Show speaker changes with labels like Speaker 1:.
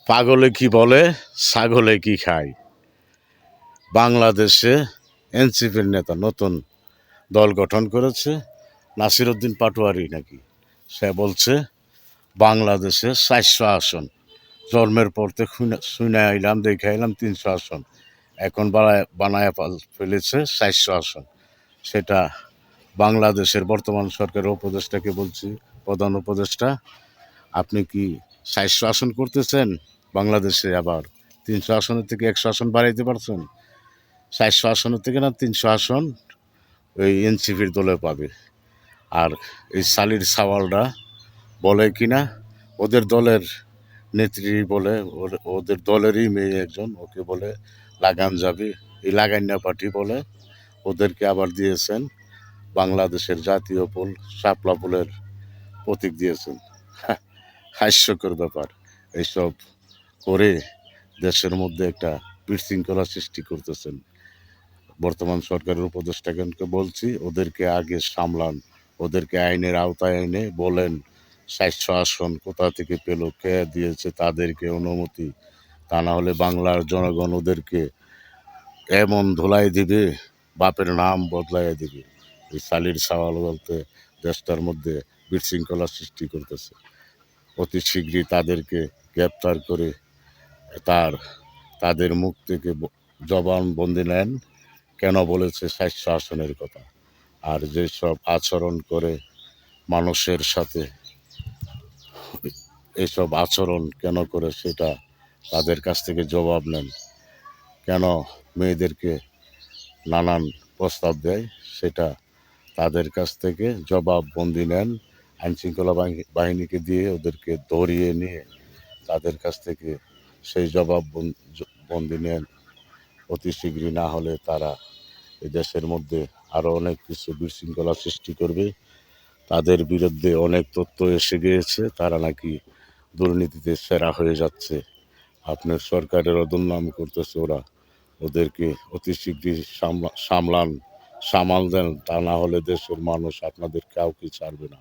Speaker 1: পাগলে কি বলে, ছাগলে কি খায়। বাংলাদেশে এনসিপির নেতা নতুন দল গঠন করেছে, নাসিরউদ্দিন পাটোয়ারি নাকি। সে বলছে বাংলাদেশে ৪০০ আসন, জন্মের পর থেকে শুনে আইলাম, দেখে আইলাম ৩০০ আসন, এখন বানায় ফেলেছে ৪০০ আসন। সেটা বাংলাদেশের বর্তমান সরকারের উপদেষ্টাকে বলছি, প্রধান উপদেষ্টা, আপনি কি ৪০০ আসন করতেছেন বাংলাদেশে? আবার ৩০০ আসনের থেকে ১০০ আসন বাড়াইতে পারছেন? ৪০০ আসনের থেকে না ৩০০ আসন ওই এনসিপির দলে পাবে। আর এই সালির সাওয়ালরা বলে কিনা ওদের দলের নেত্রী বলে, ওদের দলেরই মেয়ে একজন, ওকে বলে লাগান যাবে, এই লাগান্না পার্টি বলে ওদেরকে আবার দিয়েছেন বাংলাদেশের জাতীয় ফুল শাপলা ফুলের প্রতীক দিয়েছেন। হাস্যকর ব্যাপার। এইসব করে দেশের মধ্যে একটা বিশৃঙ্খলা সৃষ্টি করতেছেন। বর্তমান সরকারের উপদেষ্টাগণকে বলছি, ওদেরকে আগে সামলান, ওদেরকে আইনের আওতায় এনে বলেন ৪০০ আসন কোথা থেকে পেল, কে দিয়েছে তাদেরকে অনুমতি। তা না হলে বাংলার জনগণ ওদেরকে এমন ধোলাই দিবে, বাপের নাম বদলাইয়া দিবে। এই সালির সাওয়াল বলতে দেশটার মধ্যে বিশৃঙ্খলা সৃষ্টি করতেছে। অতি শীঘ্রই তাদেরকে গ্রেপ্তার করে তাদের মুখ থেকে জবানবন্দি নেন, কেন বলেছে ৪০০ আসনের কথা। আর যেসব আচরণ করে মানুষের সাথে, এইসব আচরণ কেন করে সেটা তাদের কাছ থেকে জবাব নেন। কেন মেয়েদেরকে নানান প্রস্তাব দেয় সেটা তাদের কাছ থেকে জবাববন্দি নেন। আইনশৃঙ্খলা বাহিনীকে দিয়ে ওদেরকে ধরিয়ে নিয়ে তাদের কাছ থেকে সেই জবাববন্দি নেন অতি শীঘ্রই। না হলে তারা এই দেশের মধ্যে আরও অনেক কিছু বিশৃঙ্খলা সৃষ্টি করবে। তাদের বিরুদ্ধে অনেক তথ্য এসে গিয়েছে, তারা নাকি দুর্নীতিতে সেরা হয়ে যাচ্ছে। আপনার সরকারের দুর্নাম করতেছে ওরা। ওদেরকে অতি শীঘ্রই সামাল দেন, তা না হলে দেশের মানুষ আপনাদের কাউকে ছাড়বে না।